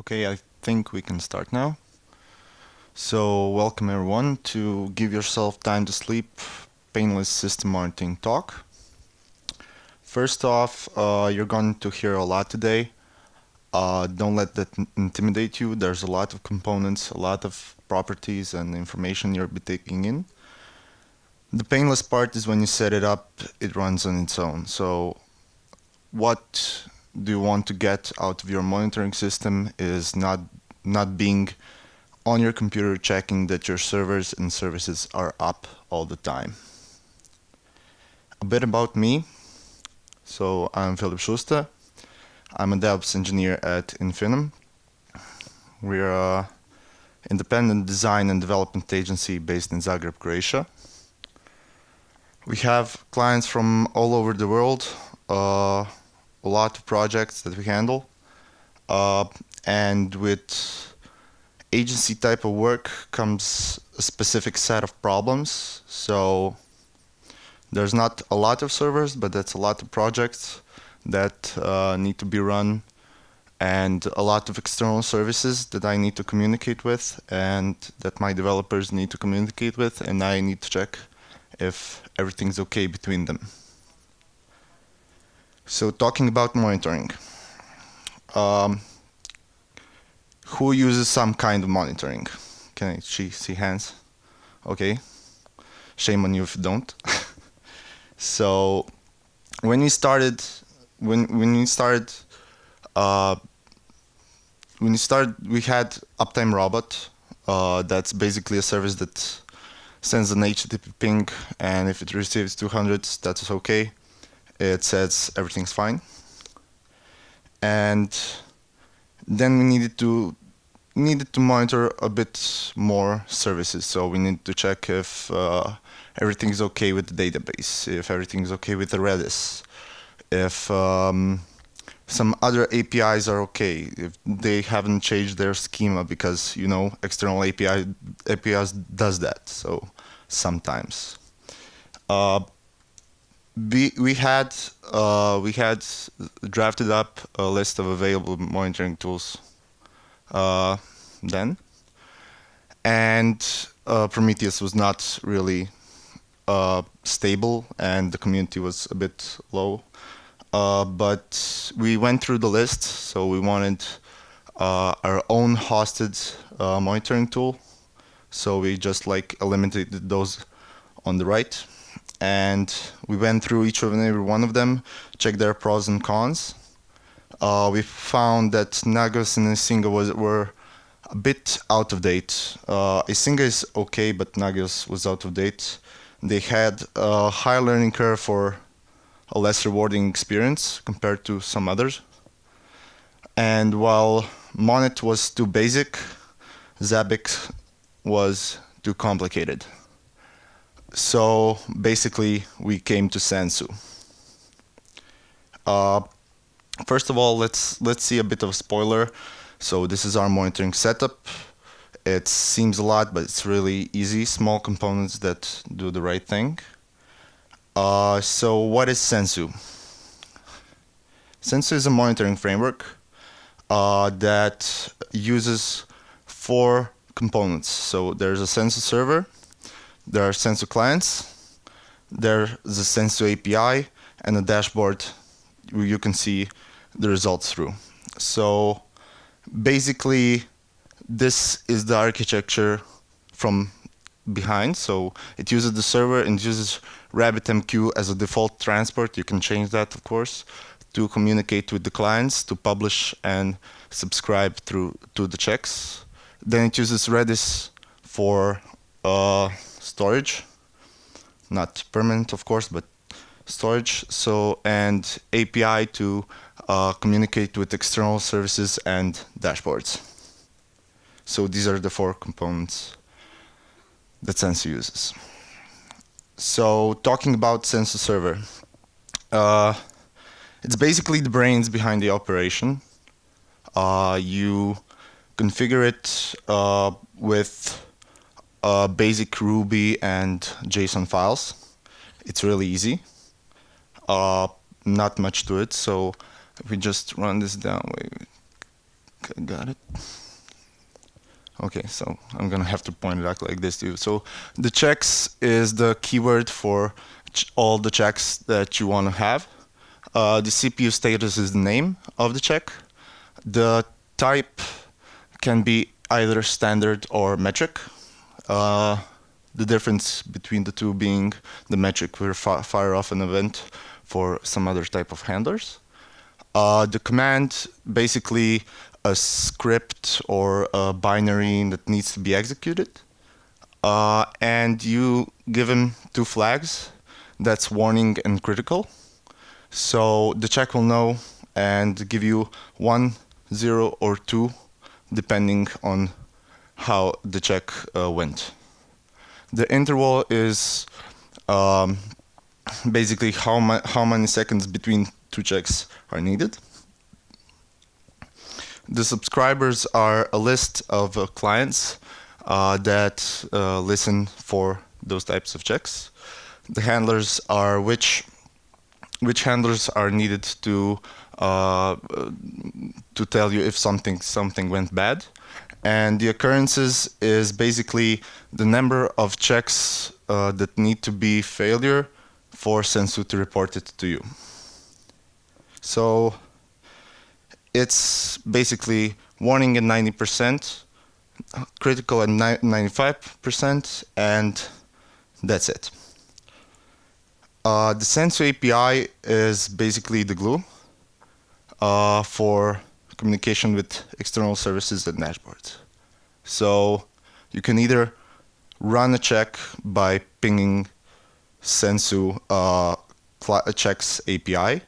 Okay, I think we can start now. So, welcome everyone to Give Yourself Time to Sleep Painless System Monitoring Talk. First off, you're going to hear a lot today. Don't let that intimidate you. There's a lot of components, a lot of properties and information you'll be taking in. The painless part is when you set it up, it runs on its own. So, what do you want to get out of your monitoring system is not being on your computer checking that your servers and services are up all the time. A bit about me. So I'm Filip Suste. I'm a DevOps engineer at Vienna. We're an independent design and development agency based in Zagreb, Croatia. We have clients from all over the world, a lot of projects that we handle, and with agency type of work comes a specific set of problems. So there's not a lot of servers, but that's a lot of projects that need to be run, and a lot of external services that I need to communicate with and that my developers need to communicate with, and I need to check if everything's okay between them. So talking about monitoring. Who uses some kind of monitoring? Can I see hands? Okay. Shame on you if you don't. So when we started we had Uptime Robot. That's basically a service that sends an HTTP ping, and if it receives 200, that's okay. It says everything's fine. And then we needed to monitor a bit more services. So we need to check if everything's okay with the database, if everything's okay with the Redis, if some other APIs are okay, if they haven't changed their schema, because external APIs does that. So sometimes we had drafted up a list of available monitoring tools then, and Prometheus was not really stable, and the community was a bit low. But we went through the list, so we wanted our own hosted monitoring tool. So we just eliminated those on the right, and we went through each and every one of them, checked their pros and cons. We found that Nagios and Isinga were a bit out of date. Isinga is okay, but Nagios was out of date. They had a high learning curve for a less rewarding experience compared to some others. And while Monet was too basic, Zabbix was too complicated. So basically, we came to Sensu. First of all, let's see a bit of a spoiler. So this is our monitoring setup. It seems a lot, but it's really easy. Small components that do the right thing. So what is Sensu? Sensu is a monitoring framework that uses 4 components. So there's a Sensu server, there are Sensu clients, there's a Sensu API, and a dashboard where you can see the results through. So basically, this is the architecture from behind. So it uses the server and uses RabbitMQ as a default transport. You can change that, of course, to communicate with the clients, to publish and subscribe to the checks. Then it uses Redis for storage, not permanent, of course, but storage. So, and API to communicate with external services and dashboards. So these are the 4 components that Sensu uses. So talking about Sensu server, it's basically the brains behind the operation. You configure it with basic Ruby and JSON files. It's really easy. Not much to it. So if we just run this down, Got it. Okay, so I'm gonna have to point it out like this to you. So the checks is the keyword for all the checks that you want to have. The CPU status is the name of the check. The type can be either standard or metric. The difference between the two being the metric will fire off an event for some other type of handlers. The command, basically a script or a binary that needs to be executed. And you give him two flags, that's warning and critical. So the check will know and give you 1, 0, or 2, depending on how the check went. The interval is basically how many seconds between two checks are needed. The subscribers are a list of clients that listen for those types of checks. The handlers are which handlers are needed to tell you if something went bad. And the occurrences is basically the number of checks that need to be failure for Sensu to report it to you. So it's basically warning at 90%, critical at 95%, and that's it. The Sensu API is basically the glue for communication with external services and dashboards. So you can either run a check by pinging Sensu checks API,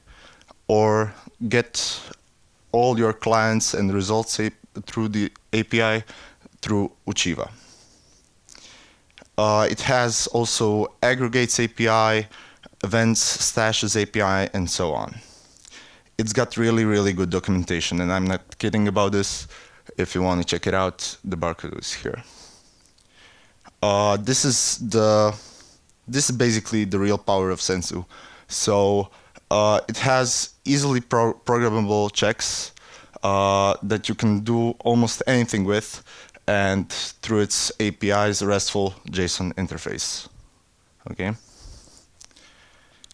or get all your clients and results through the API through Uchiva. It has also aggregates API, events, stashes API, and so on. It's got really good documentation, and I'm not kidding about this. If you want to check it out, the barcode is here. This is basically the real power of Sensu. So it has easily programmable checks that you can do almost anything with, and through its API's RESTful JSON interface. Okay.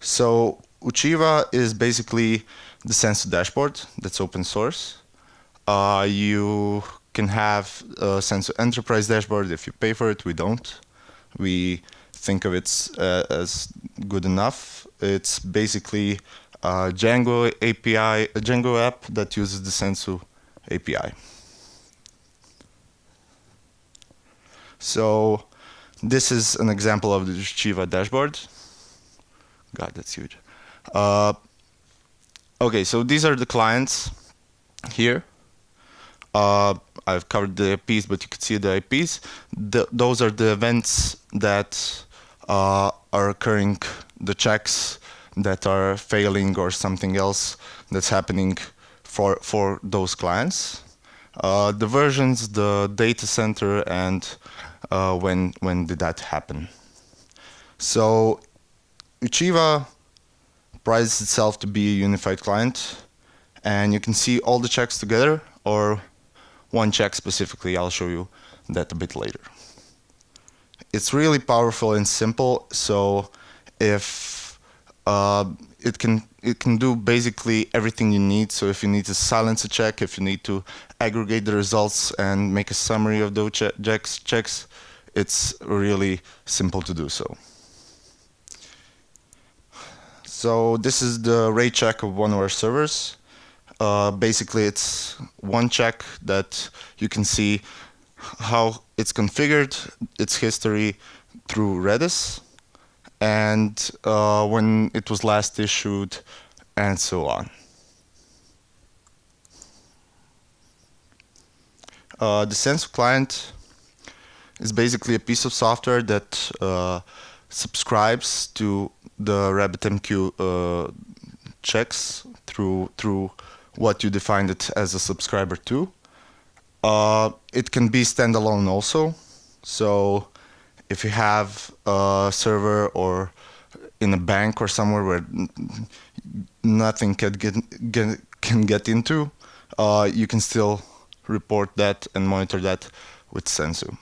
So Uchiva is basically the Sensu dashboard that's open source. You can have a Sensu Enterprise dashboard if you pay for it. We don't. We think of it as good enough. It's basically a Django API, a Django app that uses the Sensu API. So this is an example of the Uchiva dashboard. God, that's huge. Okay, so these are the clients here. I've covered the IPs, but you can see the IPs. Those are the events that are occurring, the checks that are failing or something else that's happening for those clients. The versions, the data center, and when did that happen. So Uchiva prides itself to be a unified client, and you can see all the checks together, or one check specifically. I'll show you that a bit later. It's really powerful and simple, so if it can do basically everything you need. So if you need to silence a check, if you need to aggregate the results and make a summary of those checks, it's really simple to do so. So this is the rate check of one of our servers. Basically, it's one check that you can see how it's configured, its history through Redis, and when it was last issued, and so on. The Sensu client is basically a piece of software that subscribes to the RabbitMQ checks through what you defined it as a subscriber to. It can be standalone also. So if you have a server or in a bank or somewhere where nothing can get into, you can still report that and monitor that with Sensu.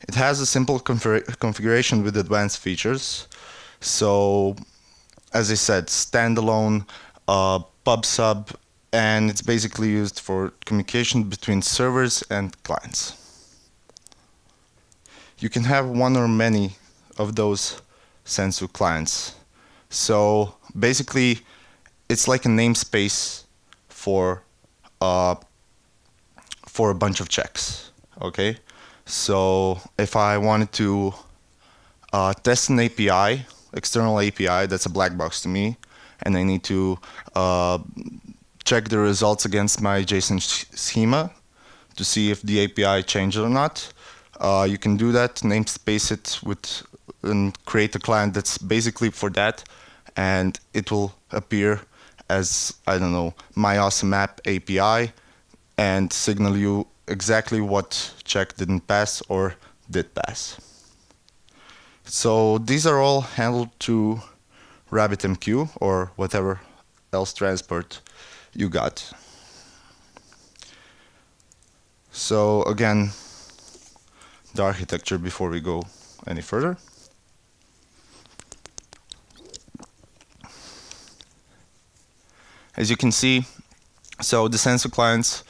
It has a simple configuration with advanced features. So, as I said, standalone, pub sub, and it's basically used for communication between servers and clients. You can have one or many of those Sensu clients. So basically, it's like a namespace for a bunch of checks. Okay, so if I wanted to test an API, external API that's a black box to me, and I need to check the results against my JSON schema to see if the API changed or not, you can do that, namespace it with, and create a client that's basically for that, and it will appear as, I don't know, my awesome app API, and signal you exactly what check didn't pass or did pass. So these are all handled through RabbitMQ or whatever else transport you got. So again, the architecture before we go any further. As you can see, so the Sensu clients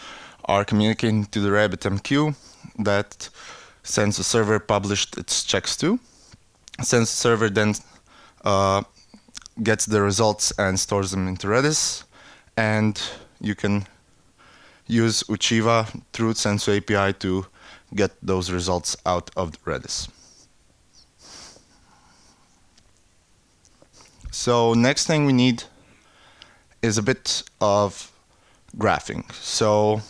are communicating to the RabbitMQ that Sensu server published its checks to. Sensu server then gets the results and stores them into Redis, and you can use Uchiva through Sensu API to get those results out of Redis. So next thing we need is a bit of graphing. So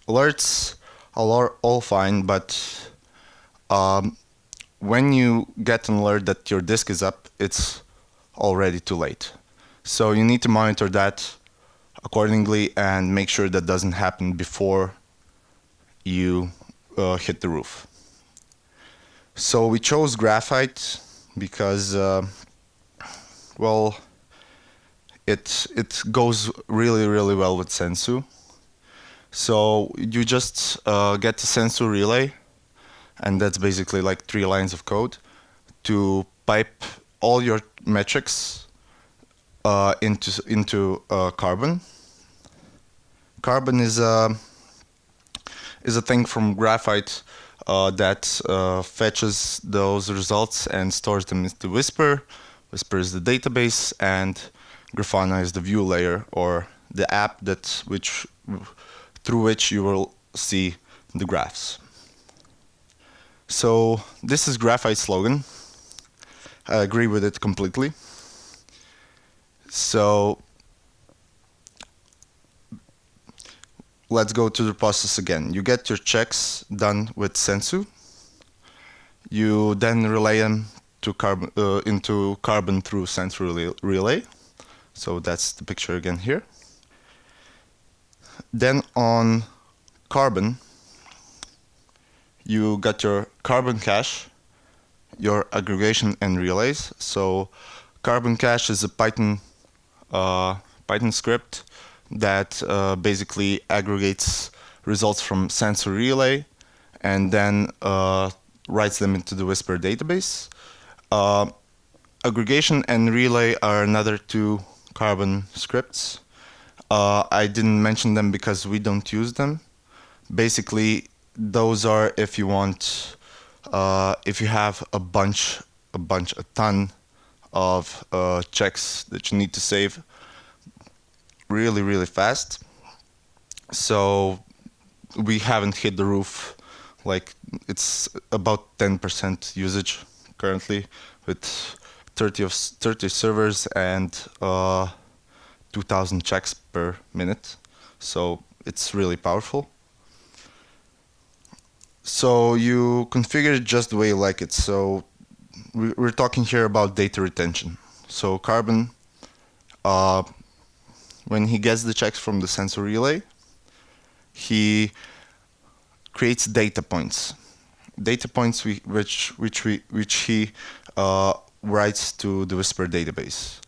alerts are all fine, but when you get an alert that your disk is up, it's already too late. So you need to monitor that accordingly and make sure that doesn't happen before you hit the roof. So we chose graphite because, well, it goes really, really well with Sensu. So you just get the Sensu relay, and that's basically like 3 lines of code to pipe all your metrics into Carbon. Carbon is a thing from Graphite that fetches those results and stores them into Whisper. Whisper is the database, and Grafana is the view layer, or the app through which you will see the graphs. So this is Graphite's slogan. I agree with it completely. So let's go to the process again. You get your checks done with Sensu. You then relay them to into Carbon through Sensu relay. So that's the picture again here. Then on Carbon, you got your Carbon cache, your aggregation and relays. So Carbon cache is a Python script that basically aggregates results from Sensu relay and then writes them into the Whisper database. Aggregation and relay are another 2 Carbon scripts. I didn't mention them because we don't use them. Basically, those are if you want, if you have a ton of checks that you need to save really, really fast. So we haven't hit the roof. Like, it's about 10% usage currently with 30 servers and 2,000 checks per minute. So it's really powerful. So you configure it just the way you like it. So we're talking here about data retention. So Carbon, when he gets the checks from the Sensu relay, he creates data points. Data points which he writes to the Whisper database.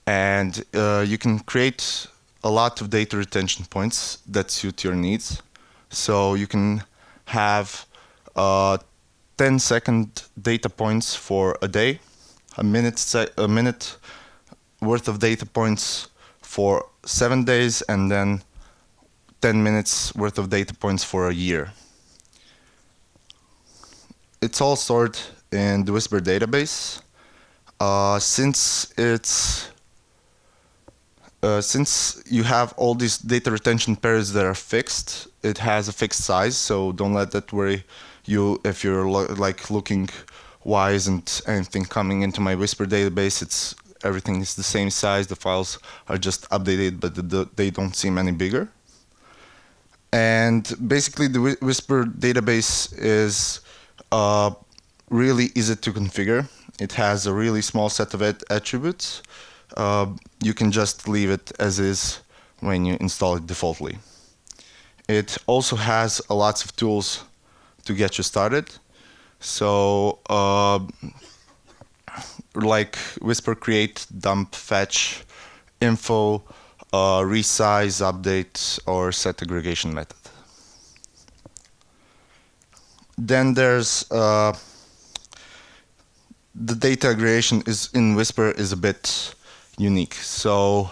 And you can create a lot of data retention points that suit your needs. So you can have 10-second data points for a day, a minute worth of data points for 7 days, and then 10 minutes worth of data points for a year. It's all stored in the Whisper database. Since you have all these data retention pairs that are fixed, it has a fixed size, so don't let that worry you if you're like looking, why isn't anything coming into my Whisper database? Everything is the same size, the files are just updated, but they don't seem any bigger. And basically the Whisper database is really easy to configure. It has a really small set of attributes. You can just leave it as is when you install it defaultly. It also has lots of tools to get you started. So like Whisper create, dump, fetch, info, resize, update, or set aggregation method. Then there's the data aggregation in Whisper is a bit unique. So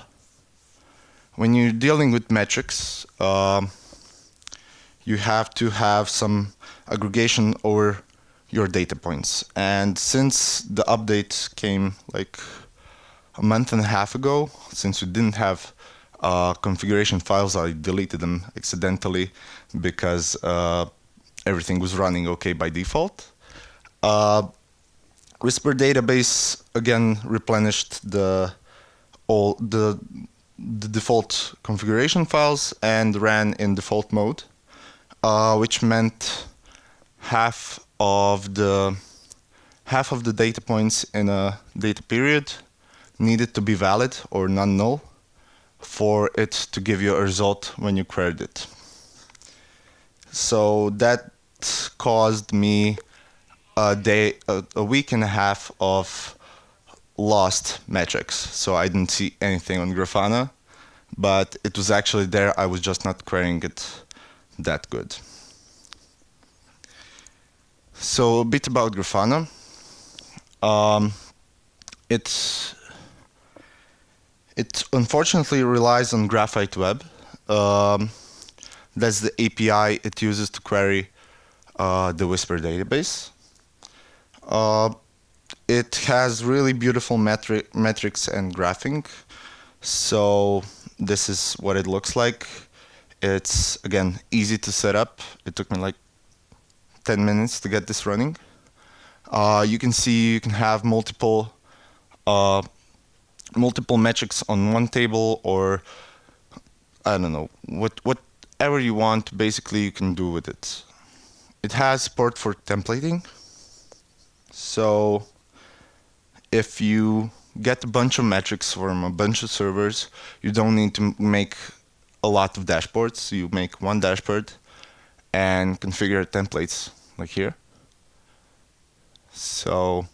when you're dealing with metrics, you have to have some aggregation over your data points. And since the update came like a month and a half ago, since we didn't have configuration files, I deleted them accidentally because everything was running okay by default. Whisper database again replenished the default configuration files and ran in default mode, which meant half of the data points in a data period needed to be valid or non-null for it to give you a result when you queried it. So that caused me a week and a half of lost metrics. So I didn't see anything on Grafana, but it was actually there. I was just not querying it that good. So a bit about Grafana. It unfortunately relies on Graphite Web. That's the API it uses to query the Whisper database. It has really beautiful metrics and graphing. So this is what it looks like. It's, again, easy to set up. It took me like 10 minutes to get this running. You can see you can have multiple metrics on one table, or I don't know, whatever you want, basically you can do with it. It has support for templating. So if you get a bunch of metrics from a bunch of servers, you don't need to make a lot of dashboards. You make one dashboard and configure templates like here. So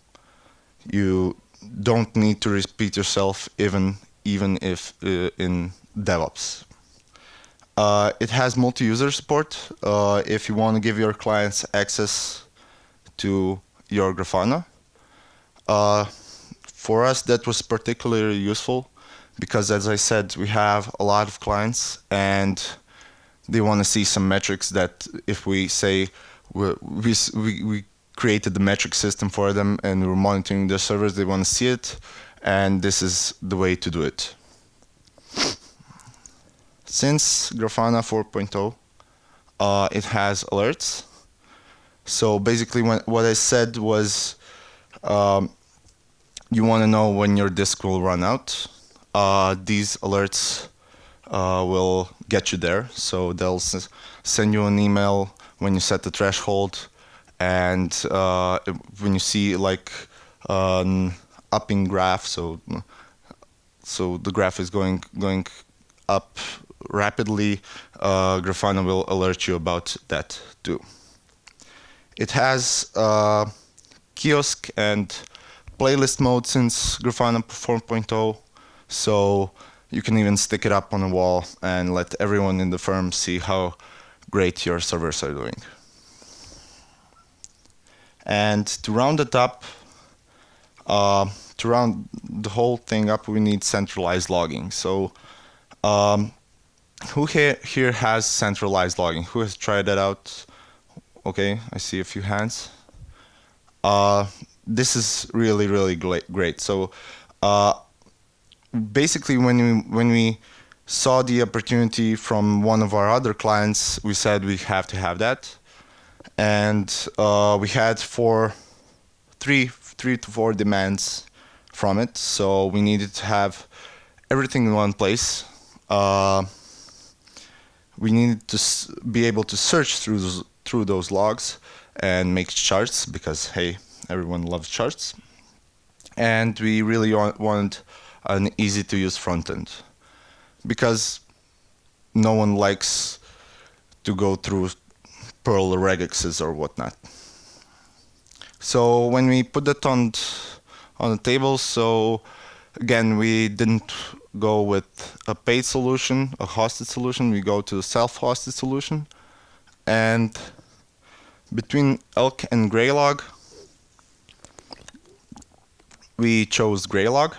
you don't need to repeat yourself even if in DevOps. It has multi-user support if you want to give your clients access to your Grafana. For us, that was particularly useful because, as I said, we have a lot of clients and they want to see some metrics that if we say we created the metric system for them and we're monitoring their servers, they want to see it, and this is the way to do it. Since Grafana 4.0, it has alerts. So basically what I said was you want to know when your disk will run out. These alerts will get you there. So they'll send you an email when you set the threshold, and when you see like an upping graph, so the graph is going up rapidly, Grafana will alert you about that too. It has kiosk and playlist mode since Grafana 4.0, so You can even stick it up on a wall and let everyone in the firm see how great your servers are doing. And to round it up, to round the whole thing up, we need centralized logging. So who here has centralized logging? Who has tried that out? Okay, I see a few hands. This is really, really great. So basically, when we saw the opportunity from one of our other clients, we said we have to have that. And we had three to four demands from it. So we needed to have everything in one place. We needed to be able to search through those logs and make charts, because hey, everyone loves charts. And we really wanted an easy to use front end, because no one likes to go through Perl regexes or whatnot. So when we put that on the table, so again, we didn't go with a paid solution, a hosted solution. We go to a self-hosted solution. And between Elk and Graylog, we chose Graylog.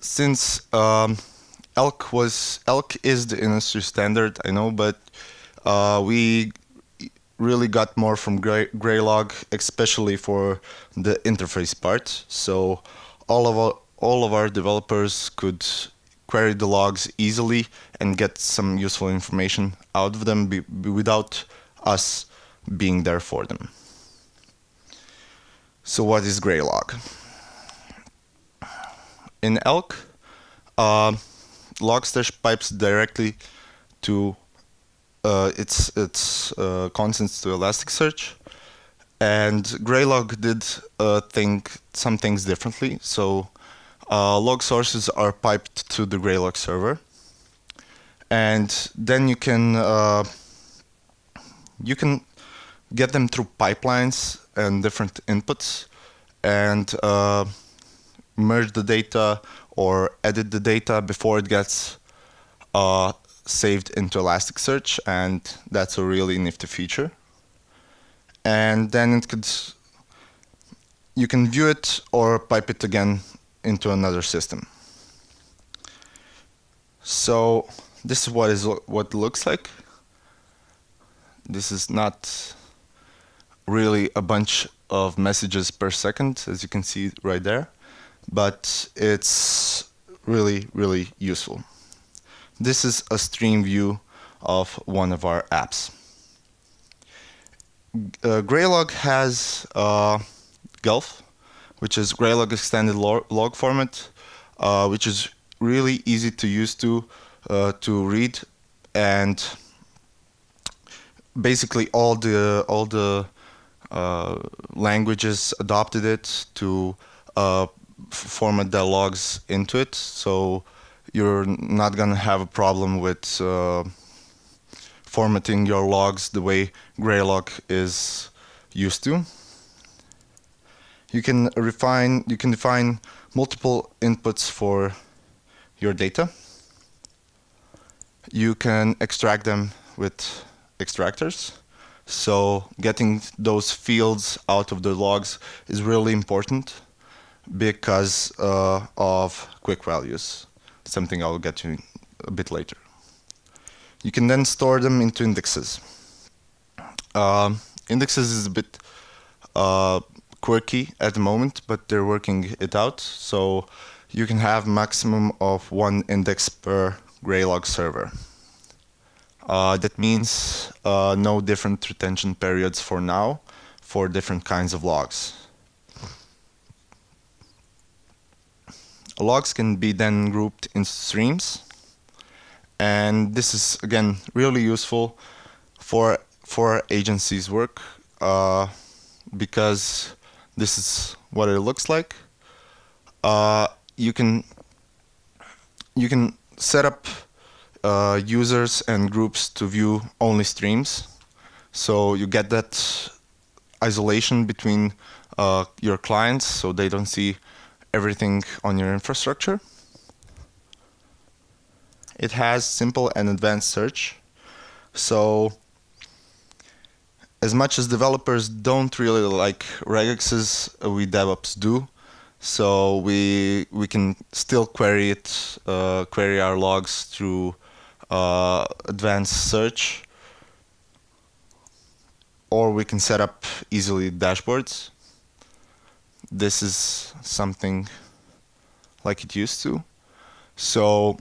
Since Elk is the industry standard, I know, but we really got more from Graylog, especially for the interface part. So all of our developers could query the logs easily and get some useful information out of them without us being there for them. So what is Graylog? In Elk, Logstash pipes directly to its contents to Elasticsearch, and Graylog did some things differently. So log sources are piped to the Graylog server, and then you can get them through pipelines and different inputs, and merge the data or edit the data before it gets saved into Elasticsearch, and that's a really nifty feature. And then you can view it or pipe it again into another system. So this is what it looks like. This is not really a bunch of messages per second, as you can see right there, but it's really, really useful. This is a stream view of one of our apps. Graylog has Gulf, which is Graylog extended log format, which is really easy to use to read, and basically all the languages adopted it to format their logs into it. So you're not gonna have a problem with formatting your logs the way Graylog is used to. You can define multiple inputs for your data. You can extract them with extractors. So getting those fields out of the logs is really important because of quick values, something I'll get to a bit later. You can then store them into indexes. Indexes is a bit quirky at the moment, but they're working it out. So you can have maximum of 1 index per Graylog server. That means no different retention periods for now for different kinds of logs. Logs can be then grouped in streams, and this is again really useful for agencies' work because this is what it looks like. You can set up users and groups to view only streams, so you get that isolation between your clients, so they don't see everything on your infrastructure. It has simple and advanced search. So as much as developers don't really like regexes, we DevOps do. So we can still query it, query our logs through advanced search, or we can set up easily dashboards. This is something like it used to. So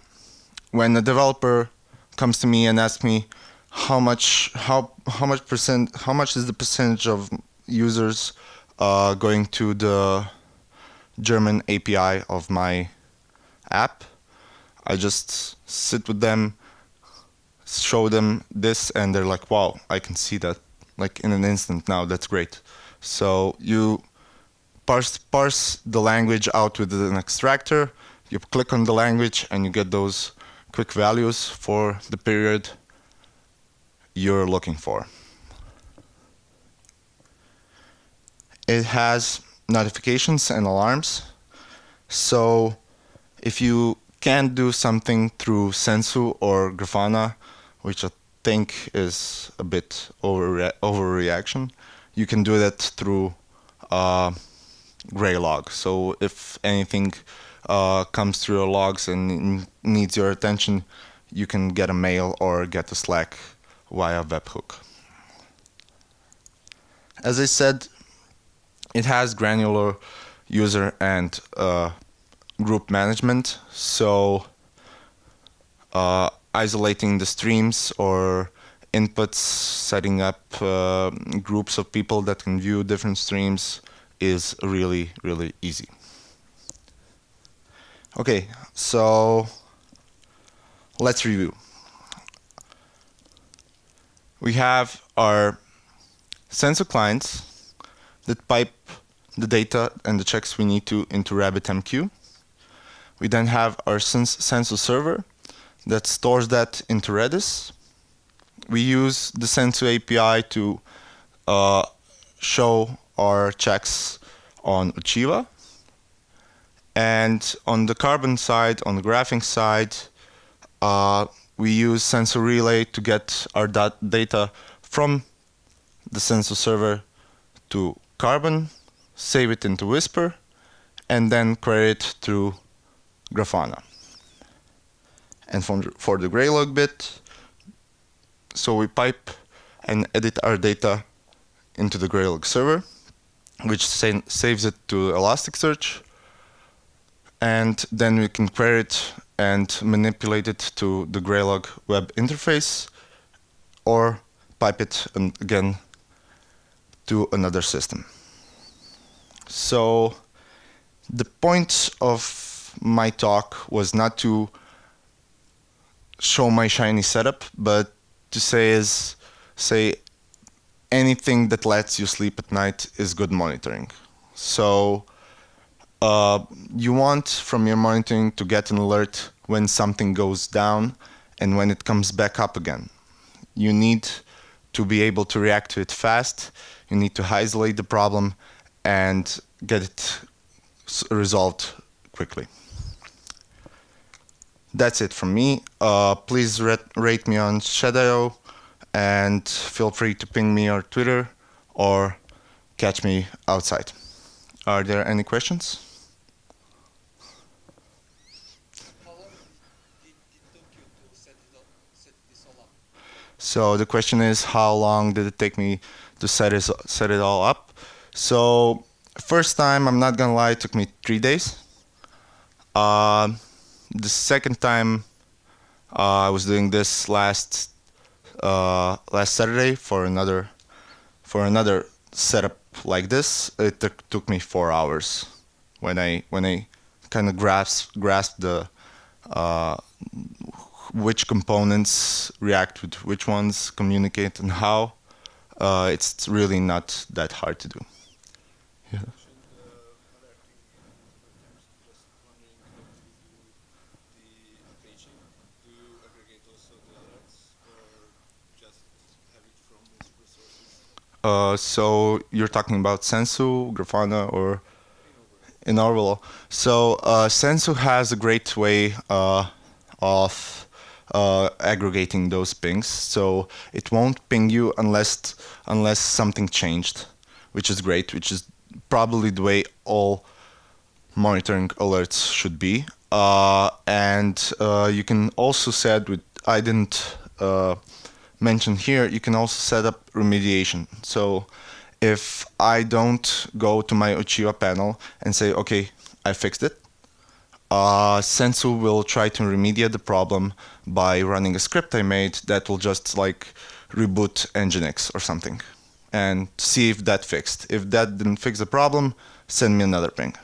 when a developer comes to me and asks me how much is the percentage of users going to the German API of my app, I just sit with them, show them this, and they're like, wow, I can see that like in an instant now. That's great. So you parse the language out with an extractor, you click on the language, and you get those quick values for the period you're looking for. It has notifications and alarms. So if you can't do something through Sensu or Grafana, which I think is a bit overreaction, you can do that through Graylog. So if anything comes through your logs and needs your attention, you can get a mail or get a Slack via webhook. As I said, it has granular user and group management. So isolating the streams or inputs, setting up groups of people that can view different streams is really, really easy. Okay, so let's review. We have our Sensu clients that pipe the data and the checks we need to into RabbitMQ. We then have our Sensu server that stores that into Redis. We use the Sensu API to show our checks on Uchiva. And on the Carbon side, on the graphing side, we use Sensu Relay to get our data from the Sensu server to Carbon, save it into Whisper, and then query it through Grafana. And for the Graylog bit, so we pipe and edit our data into the Graylog server, which saves it to Elasticsearch, and then we can query it and manipulate it to the Graylog web interface, or pipe it again to another system. So the point of my talk was not to show my shiny setup, but to say anything that lets you sleep at night is good monitoring. So you want from your monitoring to get an alert when something goes down and when it comes back up again. You need to be able to react to it fast. You need to isolate the problem and get it resolved quickly. That's it from me. Please rate me on Shadow, and feel free to ping me on Twitter or catch me outside. Are there any questions? How long did it took you to set this all up? So the question is, how long did it take me to set it all up? So first time, I'm not gonna lie, it took me 3 days. The second time, I was doing this last Saturday for another setup like this. It took me 4 hours when I kind of grasped the which components react with which ones, communicate, and how. It's really not that hard to do. Yeah. Other thing in other terms, just wondering how do you do the paging? Do you aggregate also the alerts or just have it from multiple sources? So you're talking about Sensu, Grafana, or? in Orwell. So Sensu has a great way of aggregating those pings. So it won't ping you unless something changed, which is great, which is probably the way all monitoring alerts should be. And you can also set with, I didn't mention here, you can also set up remediation. So if I don't go to my Uchiwa panel and say, okay, I fixed it, Sensu will try to remediate the problem by running a script I made that will just like reboot Nginx or something and see if that fixed. If that didn't fix the problem, send me another ping.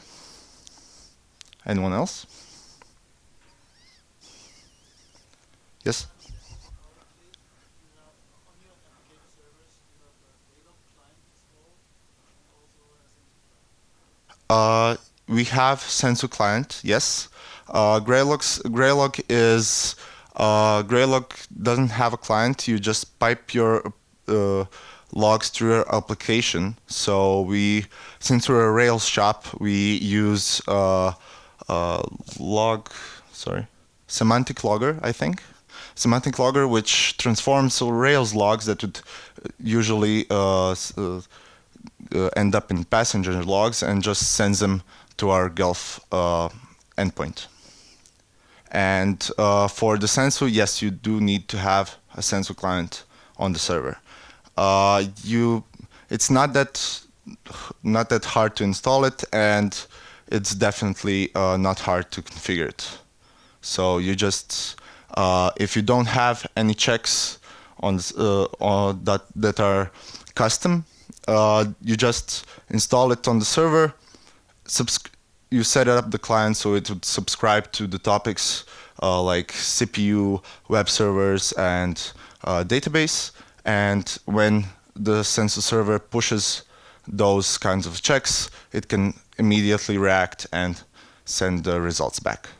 Anyone else? Yes? We have Sensu client, yes. Greylog doesn't have a client. You just pipe your logs through your application. So since we're a Rails shop, we use semantic logger, I think. Semantic logger, which transforms Rails logs that would usually end up in passenger logs and just sends them to our Gulf endpoint. And for the Sensu, yes, you do need to have a Sensu client on the server. It's not that hard to install it, and it's definitely not hard to configure it. So you just if you don't have any checks on that are custom, you just install it on the server. You set up the client so it would subscribe to the topics like CPU, web servers, and database. And when the Sensu server pushes those kinds of checks, it can immediately react and send the results back.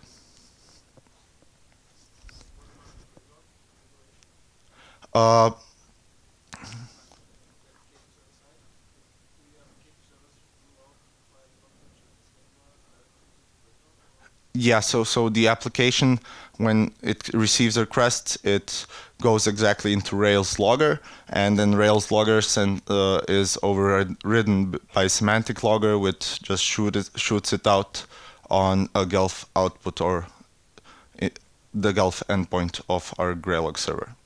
Uh, Yeah, so the application, when it receives a request, it goes exactly into Rails logger, and then Rails logger is overridden by semantic logger, which just shoots it out on a Gulf output or the Gulf endpoint of our Graylog server.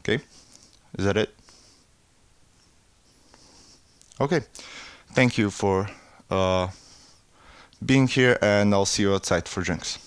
Okay, is that it? Okay, thank you for being here, and I'll see you outside for drinks.